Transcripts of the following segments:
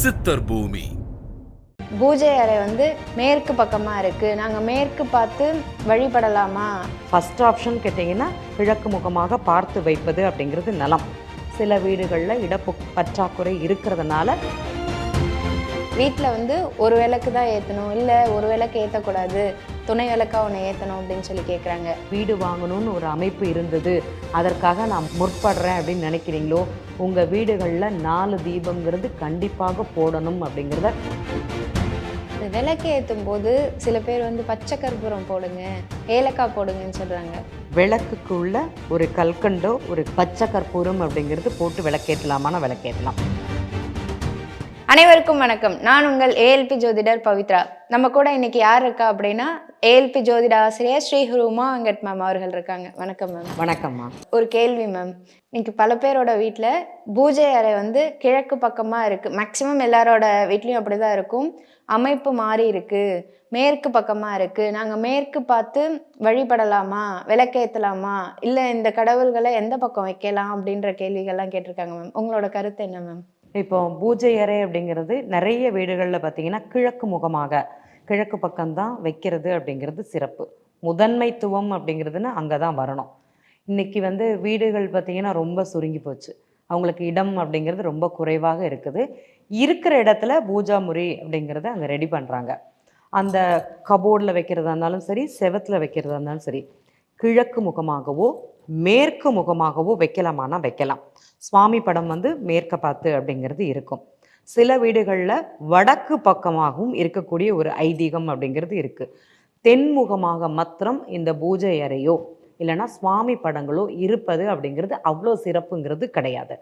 சித்தர் பூமி. பூஜை அறை மேற்கு பக்கமாக இருக்குது, நாங்கள் மேற்கு பார்த்து வழிபடலாமா? ஃபஸ்ட் ஆப்ஷன் கேட்டிங்கன்னா கிழக்கு முகமாக பார்த்து வைப்பது அப்படிங்கிறது நலம். சில வீடுகளில் பற்றாக்குறை இருக்கிறதுனால வீட்டில் ஒரு விளக்கு தான் ஏற்றணும், இல்லை ஒரு விளக்கு ஏற்றக்கூடாது, துணை விளக்கா ஒன்று ஏற்றணும் அப்படின்னு சொல்லி கேட்குறாங்க. வீடு வாங்கணும்னு ஒரு அமைப்பு இருந்தது, அதற்காக நான் முற்படுறேன் அப்படின்னு நினைக்கிறீங்களோ, உங்கள் வீடுகளில் 4 தீபங்கிறது கண்டிப்பாக போடணும் அப்படிங்கிறத. இந்த விளக்கு ஏற்றும் போது சில பேர் பச்சை கற்பூரம் போடுங்க, ஏலக்காய் போடுங்கன்னு சொல்கிறாங்க. விளக்குக்குள்ள ஒரு கல்கண்டோ ஒரு பச்சை கற்பூரம் அப்படிங்கிறது போட்டு விளக்கேற்றலாமான விளக்கேற்றலாம். அனைவருக்கும் வணக்கம். நான் உங்கள் ஏஎல்பி ஜோதிடர் பவித்ரா. நம்ம கூட இன்னைக்கு யார் இருக்கா அப்படின்னா ஏஎல்பி ஜோதிட ஆசிரியர் ஸ்ரீ உமா வெங்கட் மேம் அவர்கள் இருக்காங்க. வணக்கம் மேம். வணக்கம்மா. ஒரு கேள்வி மேம், இன்னைக்கு பல பேரோட வீட்டில் பூஜை அறை கிழக்கு பக்கமாக இருக்குது. மேக்சிமம் எல்லாரோட வீட்லேயும் அப்படி தான் இருக்கும். அமைப்பு மாறி இருக்குது, மேற்கு பக்கமாக இருக்குது. நாங்கள் மேற்கு பார்த்து வழிபடலாமா, விளக்கேற்றலாமா, இல்லை இந்த கடவுள்களை எந்த பக்கம் வைக்கலாம் அப்படின்ற கேள்விகள்லாம் கேட்டிருக்காங்க மேம். உங்களோட கருத்து என்ன மேம்? இப்போ பூஜை அறை அப்படிங்கிறது நிறைய வீடுகளில் பார்த்தீங்கன்னா கிழக்கு முகமாக கிழக்கு பக்கம்தான் வைக்கிறது அப்படிங்கிறது சிறப்பு. முதன்மைத்துவம் அப்படிங்கிறதுன்னு அங்கே தான் வரணும். இன்றைக்கி வீடுகள் பார்த்திங்கன்னா ரொம்ப சுருங்கி போச்சு, அவங்களுக்கு இடம் அப்படிங்கிறது ரொம்ப குறைவாக இருக்குது. இருக்கிற இடத்துல பூஜா முறை அப்படிங்கிறத அங்கே ரெடி பண்ணுறாங்க. அந்த கபோர்டில் வைக்கிறதா இருந்தாலும் சரி, செவத்தில் வைக்கிறதா இருந்தாலும் சரி, கிழக்கு முகமாகவோ மேற்கு முகமாகவோ வைக்கலாமானா வைக்கலாம். சுவாமி படம் மேற்க பார்த்து அப்படிங்கிறது இருக்கும். சில வீடுகளில் வடக்கு பக்கமாகவும் இருக்கக்கூடிய ஒரு ஐதீகம் அப்படிங்கிறது இருக்குது. தென்முகமாக மாத்திரம் இந்த பூஜை அறையோ இல்லைன்னா சுவாமி படங்களோ இருப்பது அப்படிங்கிறது அவ்வளோ சிறப்புங்கிறது கிடையாது.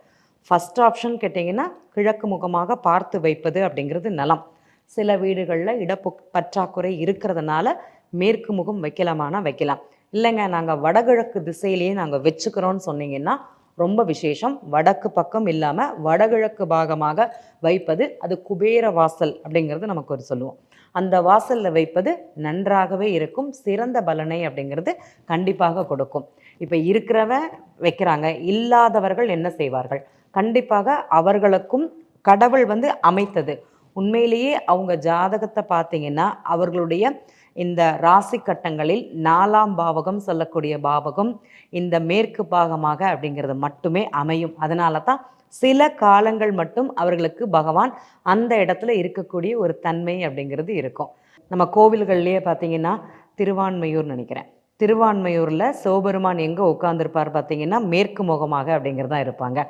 ஃபஸ்ட் ஆப்ஷன் கேட்டிங்கன்னா கிழக்கு முகமாக பார்த்து வைப்பது அப்படிங்கிறது நலம். சில வீடுகளில் பற்றாக்குறை இருக்கிறதுனால மேற்கு முகம் வைக்கலாமானா வைக்கலாம். இல்லைங்க நாங்கள் வடகிழக்கு திசையிலேயே நாங்கள் வச்சுக்கிறோன்னு சொன்னீங்கன்னா ரொம்ப விசேஷம். வடக்கு பக்கம் இல்லாமல் வடகிழக்கு பாகமாக வைப்பது அது குபேர வாசல் அப்படிங்கிறது நமக்கு ஒரு சொல்லுவோம். அந்த வாசலில் வைப்பது நன்றாகவே இருக்கும், சிறந்த பலனை அப்படிங்கிறது கண்டிப்பாக கொடுக்கும். இப்போ இருக்கிறவன் வைக்கிறாங்க, இல்லாதவர்கள் என்ன செய்வார்கள்? கண்டிப்பாக அவர்களுக்கும் கடவுள் அமைத்தது. உண்மையிலேயே அவங்க ஜாதகத்தை பார்த்தீங்கன்னா அவர்களுடைய இந்த ராசி கட்டங்களில் 4ஆம் பாவகம் சொல்லக்கூடிய பாவகம் இந்த மேற்கு பாகமாக அப்படிங்கிறது மட்டுமே அமையும். அதனால தான் சில காலங்கள் மட்டும் அவர்களுக்கு பகவான் அந்த இடத்துல இருக்கக்கூடிய ஒரு தன்மை அப்படிங்கிறது இருக்கும். நம்ம கோவில்கள்லேயே பார்த்தீங்கன்னா திருவான்மையூர் நினைக்கிறேன், திருவான்மையூரில் சிவபெருமான் எங்கே உட்கார்ந்துருப்பார் பார்த்தீங்கன்னா மேற்கு முகமாக அப்படிங்கிறது தான் இருப்பாங்க.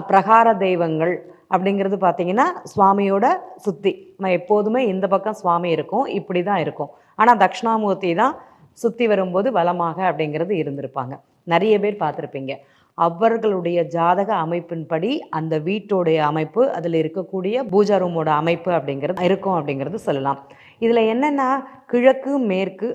பிரகார தெய்வங்கள் அப்படிங்கிறது பார்த்தீங்கன்னா சுவாமியோட சுற்றி நம்ம எப்போதுமே இந்த பக்கம் சுவாமி இருக்கும், இப்படி தான் இருக்கும். ஆனால் தட்சிணாமூர்த்தி தான் சுற்றி வரும்போது வலமாக அப்படிங்கிறது இருந்திருப்பாங்க. நிறைய பேர் பார்த்துருப்பீங்க. அவர்களுடைய ஜாதக அமைப்பின்படி அந்த வீட்டோடைய அமைப்பு, அதில் இருக்கக்கூடிய பூஜா ரூமோட அமைப்பு அப்படிங்கிறது இருக்கும் அப்படிங்கிறது சொல்லலாம். இதில் என்னென்னா கிழக்கு மேற்கு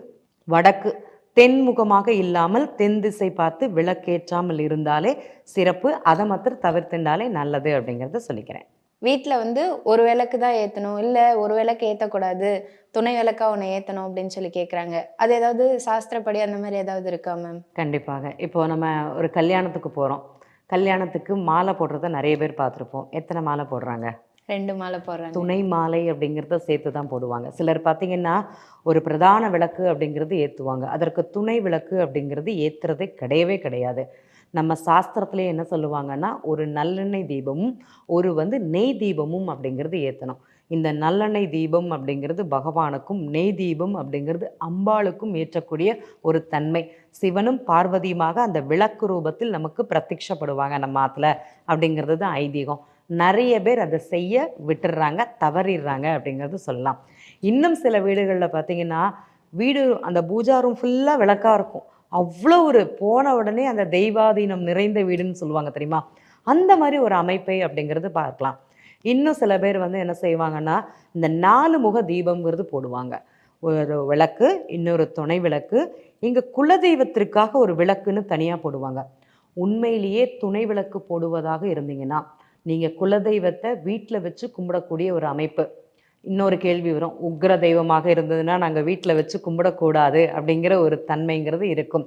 வடக்கு தென்முகமாக இல்லாமல் தென் திசை பார்த்து விளக்கேற்றாமல் இருந்தாலே சிறப்பு. அதை மாத்திரம் தவிர்த்துண்டாலே நல்லது அப்படிங்கிறத சொல்லிக்கிறேன். வீட்டில் ஒரு விளக்கு தான் ஏற்றணும், இல்லை ஒரு விளக்கு ஏற்றக்கூடாது, துணை விளக்கா ஒன்று ஏற்றணும் அப்படின்னு சொல்லி கேட்குறாங்க. அது ஏதாவது சாஸ்திரப்படி அந்த மாதிரி ஏதாவது இருக்கா மேம்? கண்டிப்பாக. இப்போது நம்ம ஒரு கல்யாணத்துக்கு போகிறோம், கல்யாணத்துக்கு மாலை போடுறத நிறைய பேர் பார்த்துருப்போம். எத்தனை மாலை போடுறாங்க? 2 மாலை போடுறாங்க. துணை மாலை அப்படிங்கிறத சேர்த்து தான் போடுவாங்க. சிலர் பார்த்திங்கன்னா ஒரு பிரதான விளக்கு அப்படிங்கிறது ஏற்றுவாங்க, அதற்கு துணை விளக்கு அப்படிங்கிறது ஏற்றுறதே கிடையவே கிடையாது. நம்ம சாஸ்திரத்துலேயே என்ன சொல்லுவாங்கன்னா ஒரு நல்லெண்ணெய் தீபமும் ஒரு நெய் தீபமும் அப்படிங்கிறது ஏற்றணும். இந்த நல்லெண்ணெய் தீபம் அப்படிங்கிறது பகவானுக்கும், நெய் தீபம் அப்படிங்கிறது அம்பாளுக்கும் ஏற்றக்கூடிய ஒரு தன்மை. சிவனும் பார்வதியுமாக அந்த விளக்கு ரூபத்தில் நமக்கு பிரத்யட்சப்படுவாங்க நம்ம ஆற்றுல அப்படிங்கிறது தான் ஐதீகம். நிறைய பேர் அதை செய்ய விட்டுடுறாங்க, தவறிடுறாங்க அப்படிங்கிறது சொல்லலாம். இன்னும் சில வீடுகளில் பார்த்திங்கன்னா வீடு அந்த பூஜா ரூம் ஃபுல்லாக விளக்காக இருக்கும். அவ்வளோ ஒரு போன உடனே அந்த தெய்வாதீனம் நிறைந்த வீடுன்னு சொல்லுவாங்க தெரியுமா, அந்த மாதிரி ஒரு அமைப்பை அப்படிங்கிறது பார்க்கலாம். இன்னும் சில பேர் என்ன செய்வாங்கன்னா இந்த 4 முக தீபம்ங்கிறது போடுவாங்க. ஒரு விளக்கு, இன்னொரு துணை விளக்கு, இங்கே குலதெய்வத்திற்காக ஒரு விளக்குன்னு தனியாக போடுவாங்க. உண்மையிலேயே துணை விளக்கு போடுவதாக இருந்தீங்கன்னா நீங்கள் குலதெய்வத்தை வீட்டில் வச்சு கும்பிடக்கூடிய ஒரு அமைப்பு. இன்னொரு கேள்வி வரும், உக்ர தெய்வமாக இருந்ததுன்னா நாங்கள் வீட்டில் வச்சு கும்பிடக்கூடாது அப்படிங்கிற ஒரு தன்மைங்கிறது இருக்கும்.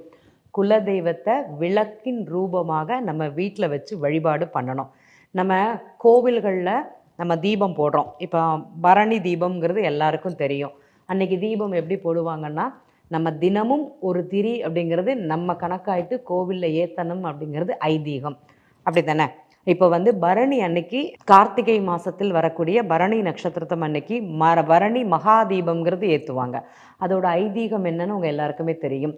குலதெய்வத்தை விளக்கின் ரூபமாக நம்ம வீட்டில் வச்சு வழிபாடு பண்ணணும். நம்ம கோவில்களில் நம்ம தீபம் போடுறோம். இப்போ பரணி தீபம்ங்கிறது எல்லாருக்கும் தெரியும். அன்னைக்கு தீபம் எப்படி போடுவாங்கன்னா, நம்ம தினமும் ஒரு திரி அப்படிங்கிறது நம்ம கணக்காயிட்டு கோவிலில் ஏற்றணும் அப்படிங்கிறது ஐதீகம். அப்படி தானே? இப்போ வந்து பரணி அன்னைக்கு கார்த்திகை மாசத்தில் வரக்கூடிய பரணி நட்சத்திரத்தம் அன்னைக்கு பரணி மகாதீபம்ங்கிறது ஏற்றுவாங்க. அதோட ஐதீகம் என்னன்னு உங்கள் எல்லாருக்குமே தெரியும்.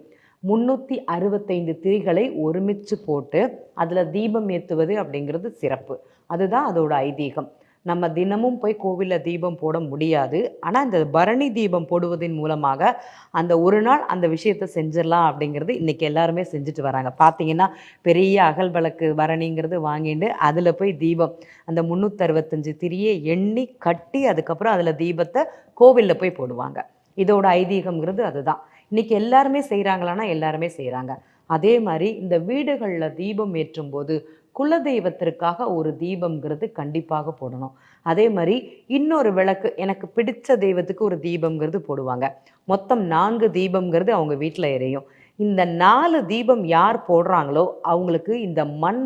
365 திரிகளை ஒருமிச்சு போட்டு அதில் தீபம் ஏற்றுவது அப்படிங்கிறது சிறப்பு. அதுதான் அதோட ஐதீகம். நம்ம தினமும் போய் கோவிலில் தீபம் போட முடியாது. ஆனால் இந்த பரணி தீபம் போடுவதன் மூலமாக அந்த ஒரு நாள் அந்த விஷயத்தை செஞ்சிடலாம் அப்படிங்கிறது இன்றைக்கி எல்லாருமே செஞ்சுட்டு வராங்க. பார்த்தீங்கன்னா பெரிய அகல் விளக்கு பரணிங்கிறது வாங்கிட்டு அதில் போய் தீபம் அந்த 365 திரியை எண்ணி கட்டி அதுக்கப்புறம் அதில் தீபத்தை கோவிலில் போய் போடுவாங்க. இதோட ஐதீகம்ங்கிறது அதுதான். இன்றைக்கி எல்லாருமே செய்கிறாங்களான்னா எல்லாருமே செய்கிறாங்க. அதே மாதிரி இந்த வீடுகளில் தீபம் ஏற்றும் போது குலதெய்வத்திற்காக ஒரு தீபம்ங்கிறது கண்டிப்பாக போடணும். அதே மாதிரி இன்னொரு விளக்கு, எனக்கு பிடிச்ச தெய்வத்துக்கு ஒரு தீபம்ங்கிறது போடுவாங்க. மொத்தம் 4 தீபம்ங்கிறது அவங்க வீட்டில் எரியும். இந்த 4 தீபம் யார் போடுறாங்களோ அவங்களுக்கு இந்த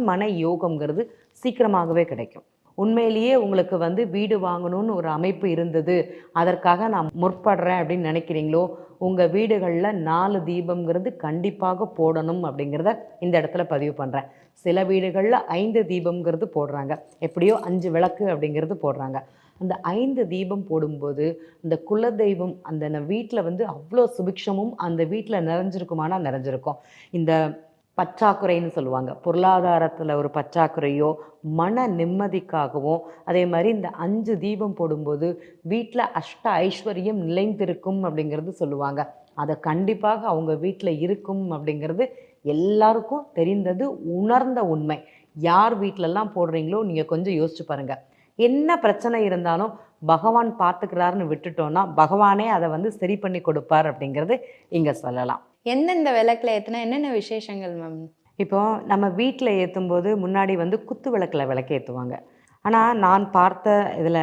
மனை யோகம்ங்கிறது சீக்கிரமாகவே கிடைக்கும். உண்மையிலேயே உங்களுக்கு வந்து வீடு வாங்கணும்னு ஒரு அமைப்பு இருந்தது, அதற்காக நான் முற்படுறேன் அப்படின்னு நினைக்கிறீங்களோ, உங்கள் வீடுகளில் 4 தீபம்ங்கிறது கண்டிப்பாக போடணும் அப்படிங்கிறத இந்த இடத்துல பதிவு பண்ணுறேன். சில வீடுகளில் 5 தீபம்ங்கிறது போடுறாங்க, எப்படியோ 5 விளக்கு அப்படிங்கிறது போடுறாங்க. அந்த 5 தீபம் போடும்போது அந்த குலதெய்வம் அந்த வீட்டில் வந்து அவ்வளோ சுபிக்ஷமும் அந்த வீட்டில் நிறைஞ்சிருக்குமானா நிறைஞ்சிருக்கும். இந்த பற்றாக்குறைன்னு சொல்லுவாங்க, பொருளாதாரத்தில் ஒரு பற்றாக்குறையோ மன நிம்மதிக்காகவும், அதே மாதிரி இந்த 5 தீபம் போடும்போது வீட்டில் அஷ்ட ஐஸ்வர்யம் நிலைந்திருக்கும் அப்படிங்கிறது சொல்லுவாங்க. அதை கண்டிப்பாக அவங்க வீட்டில் இருக்கும் அப்படிங்கிறது எல்லாருக்கும் தெரிந்தது, உணர்ந்த உண்மை. யார் வீட்டிலலாம் போடுறீங்களோ நீங்கள் கொஞ்சம் யோசிச்சு பாருங்கள். என்ன பிரச்சனை இருந்தாலும் பகவான் பார்த்துக்கிறாருன்னு விட்டுட்டோன்னா பகவானே அதை வந்து சரி பண்ணி கொடுப்பார் அப்படிங்கிறது இங்கே சொல்லலாம். எந்தெந்த விளக்குல ஏற்றினா என்னென்ன விசேஷங்கள் மேம்? இப்போ நம்ம வீட்டில் ஏற்றும்போது முன்னாடி வந்து குத்து விளக்கில் விளக்கு ஏற்றுவாங்க. ஆனால் நான் பார்த்த இதில்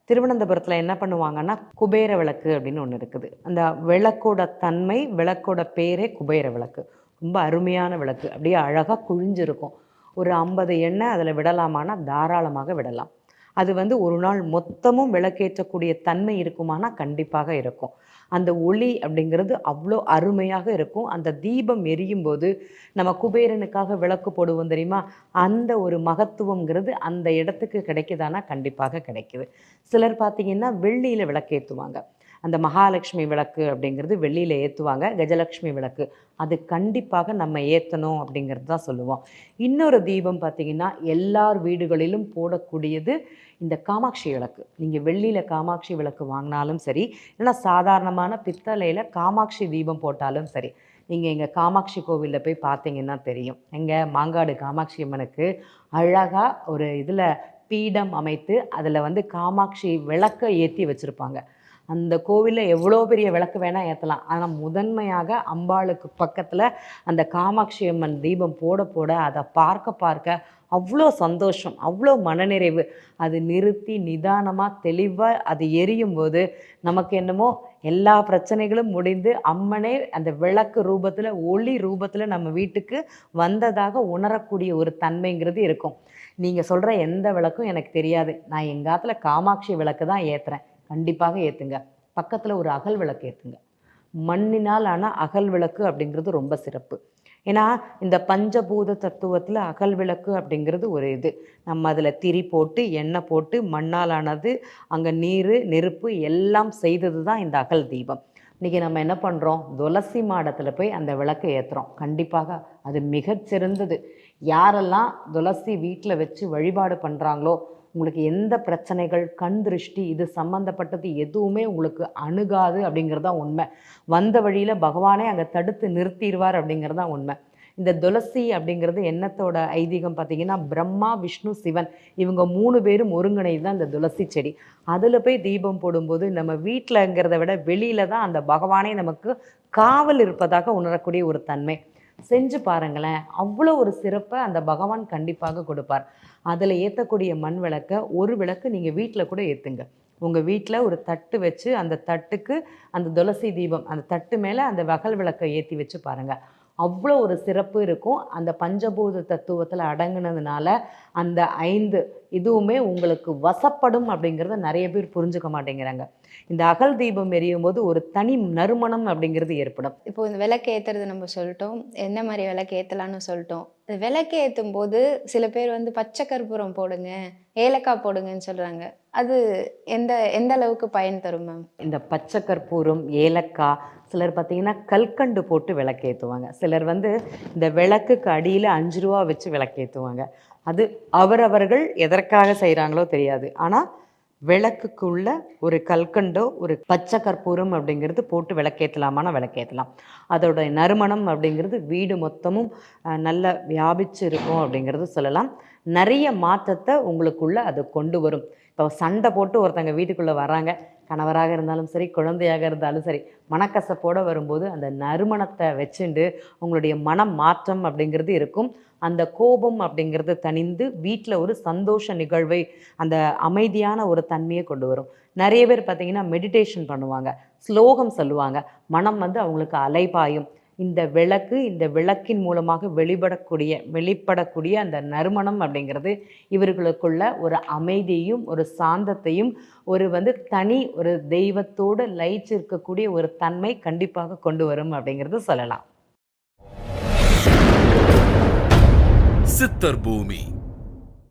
திருவனந்தபுரத்தில் என்ன பண்ணுவாங்கன்னா குபேர விளக்கு அப்படின்னு ஒன்று இருக்குது. அந்த விளக்கோட தன்மை, விளக்கோட பேரே குபேர விளக்கு. ரொம்ப அருமையான விளக்கு, அப்படியே அழகாக குழிஞ்சிருக்கும். ஒரு 50 எண்ணெய் அதில் விடலாமான்னா தாராளமாக விடலாம். அது வந்து ஒரு நாள் மொத்தமும் விளக்கேற்றக்கூடிய தன்மை இருக்குமானா கண்டிப்பாக இருக்கும். அந்த ஒளி அப்படிங்கிறது அவ்வளோ அருமையாக இருக்கும். அந்த தீபம் எரியும் போது நம்ம குபேரனுக்காக விளக்கு போடுவோம் தெரியுமா, அந்த ஒரு மகத்துவங்கிறது அந்த இடத்துக்கு கிடைக்குதானா கண்டிப்பாக கிடைக்குது. சிலர் பார்த்திங்கன்னா வெள்ளியில் விளக்கேற்றுவாங்க. அந்த மகாலட்சுமி விளக்கு அப்படிங்கிறது வெள்ளியில் ஏற்றுவாங்க. கஜலட்சுமி விளக்கு அது கண்டிப்பாக நம்ம ஏற்றணும் அப்படிங்கிறது தான் சொல்லுவோம். இன்னொரு தீபம் பார்த்திங்கன்னா எல்லார் வீடுகளிலும் போடக்கூடியது இந்த காமாட்சி விளக்கு. நீங்கள் வெள்ளியில் காமாட்சி விளக்கு வாங்கினாலும் சரி, இல்லைன்னா சாதாரணமான பித்தளையில் காமாட்சி தீபம் போட்டாலும் சரி. நீங்கள் எங்கள் காமாட்சி கோவிலில் போய் பார்த்தீங்கன்னா தெரியும். எங்கள் மாங்காடு காமாட்சி அம்மனுக்கு அழகாக ஒரு இதில் பீடம் அமைத்து அதில் வந்து காமாட்சி விளக்கை ஏற்றி வச்சுருப்பாங்க. அந்த கோவிலில் எவ்வளோ பெரிய விளக்கு வேணால் ஏற்றலாம். ஆனால் முதன்மையாக அம்பாளுக்கு பக்கத்தில் அந்த காமாட்சி அம்மன் தீபம் போட போட அதை பார்க்க அவ்வளோ சந்தோஷம், அவ்வளோ மனநிறைவு. அது நிறுத்தி நிதானமாக தெளிவாக அது எரியும் போது நமக்கு என்னமோ எல்லா பிரச்சனைகளும் முடிந்து அம்மனே அந்த விளக்கு ரூபத்தில், ஒளி ரூபத்தில் நம்ம வீட்டுக்கு வந்ததாக உணரக்கூடிய ஒரு தன்மைங்கிறது இருக்கும். நீங்கள் சொல்கிற எந்த விளக்கும் எனக்கு தெரியாது, நான் எங்காத்துல காமாட்சி விளக்கு தான் ஏற்றுறேன். கண்டிப்பாக ஏற்றுங்க. பக்கத்தில் ஒரு அகல் விளக்கு ஏற்றுங்க. மண்ணினால் ஆனால் அகல் விளக்கு அப்படிங்கிறது ரொம்ப சிறப்பு. ஏன்னா இந்த பஞ்சபூத தத்துவத்தில் அகல் விளக்கு அப்படிங்கிறது ஒரு இது. நம்ம அதில் திரி போட்டு எண்ணெய் போட்டு மண்ணால் ஆனது, அங்கே நீர் நெருப்பு எல்லாம் செய்தது தான் இந்த அகல் தீபம். இன்றைக்கி நம்ம என்ன பண்ணுறோம், துளசி மாடத்தில் போய் அந்த விளக்கை ஏற்றுறோம். கண்டிப்பாக அது மிகச்சிறந்தது. யாரெல்லாம் துளசி வீட்டில் வச்சு வழிபாடு பண்ணுறாங்களோ உங்களுக்கு எந்த பிரச்சனைகள், கண் திருஷ்டி இது சம்மந்தப்பட்டது எதுவுமே உங்களுக்கு அணுகாது அப்படிங்கிறது தான் உண்மை. வந்த வழியில் பகவானே அங்கே தடுத்து நிறுத்திடுவார் அப்படிங்கிறது தான் உண்மை. இந்த துளசி அப்படிங்கிறது என்னத்தோட ஐதீகம் பார்த்திங்கன்னா, பிரம்மா விஷ்ணு சிவன் இவங்க 3 பேரும் ஒருங்கிணைந்து தான் இந்த துளசி செடி. அதில் போய் தீபம் போடும்போது நம்ம வீட்டிலங்கிறத விட வெளியில் தான் அந்த பகவானே நமக்கு காவல் இருப்பதாக உணரக்கூடிய ஒரு தன்மை. செஞ்சு பாருங்களேன், அவ்வளோ ஒரு சிறப்பை அந்த பகவான் கண்டிப்பாக கொடுப்பார். அதில் ஏற்றக்கூடிய மண் விளக்கை ஒரு விளக்கு நீங்கள் வீட்டில் கூட ஏற்றுங்க. உங்கள் வீட்டில் ஒரு தட்டு வச்சு அந்த தட்டுக்கு அந்த துளசி தீபம், அந்த தட்டு மேலே அந்த அகல் விளக்கை ஏற்றி வச்சு பாருங்கள். அவ்வளோ ஒரு சிறப்பு இருக்கும். அந்த பஞ்சபூத தத்துவத்தில் அடங்குனதுனால அந்த 5 இதுவுமே உங்களுக்கு வசப்படும் அப்படிங்கிறத நிறைய பேர் புரிஞ்சுக்க மாட்டேங்கிறாங்க. இந்த அகல் தீபம் எரியும் போது ஒரு தனி நறுமணம் அப்படிங்கிறது ஏற்படும். இப்போ இந்த விளக்கு ஏத்துறது நம்ம சொல்லிட்டோம். என்ன மாரி விளக்கு ஏத்தலாம்னு சொல்லிட்டோம். இந்த விளக்கு ஏத்தும்போது சில பேர் வந்து பச்சை கற்பூரம் போடுங்க, ஏலக்காய் போடுங்கன்னு சொல்றாங்க. அது எந்த எந்த அளவுக்கு பயன் தரும் மேம்? இந்த பச்சை கற்பூரம், ஏலக்காய், சிலர் பார்த்தீங்கன்னா கல்கண்டு போட்டு விளக்கேத்துவாங்க. சிலர் வந்து இந்த விளக்குக்கு அடியில ரூ. 5 வச்சு விளக்கேத்துவாங்க. அது அவரவர்கள் எதற்காக செய்கிறாங்களோ தெரியாது. ஆனால் விளக்குக்குள்ள ஒரு கல்கண்டோ ஒரு பச்சை கற்பூரம் அப்படிங்கிறது போட்டு விளக்கேற்றலாமான விளக்கேற்றலாம். அதோட நறுமணம் அப்படிங்கிறது வீடு மொத்தமும் நல்லா வியாபிச்சு இருக்கும் அப்படிங்கிறது சொல்லலாம். நிறைய மாற்றத்தை உங்களுக்குள்ள அது கொண்டு வரும். இப்போ சண்டை போட்டு ஒருத்தங்க வீட்டுக்குள்ளே வராங்க, கணவராக இருந்தாலும் சரி, குழந்தையாக இருந்தாலும் சரி, மனக்கசப்போடு வரும்போது அந்த நறுமணத்தை வச்சுண்டு உங்களுடைய மனம் மாற்றம் அப்படிங்கிறது இருக்கும். அந்த கோபம் அப்படிங்கிறது தணிந்து வீட்டில் ஒரு சந்தோஷ நிகழ்வை, அந்த அமைதியான ஒரு தன்மையை கொண்டு வரும். நிறைய பேர் பார்த்தீங்கன்னா மெடிடேஷன் பண்ணுவாங்க, ஸ்லோகம் சொல்லுவாங்க, மனம் வந்து அவங்களுக்கு அலைபாயும். இந்த விளக்கு, இந்த விளக்கின் மூலமாக வெளிப்படக்கூடிய அந்த நறுமணம் அப்படிங்கிறது இவர்களுக்குள்ள ஒரு அமைதியையும் ஒரு சாந்தத்தையும் ஒரு வந்து தனி ஒரு தெய்வத்தோடு லயிச்சு இருக்கக்கூடிய ஒரு தன்மை கண்டிப்பாக கொண்டு வரும் அப்படிங்கிறது சொல்லலாம். சித்தர் பூமி.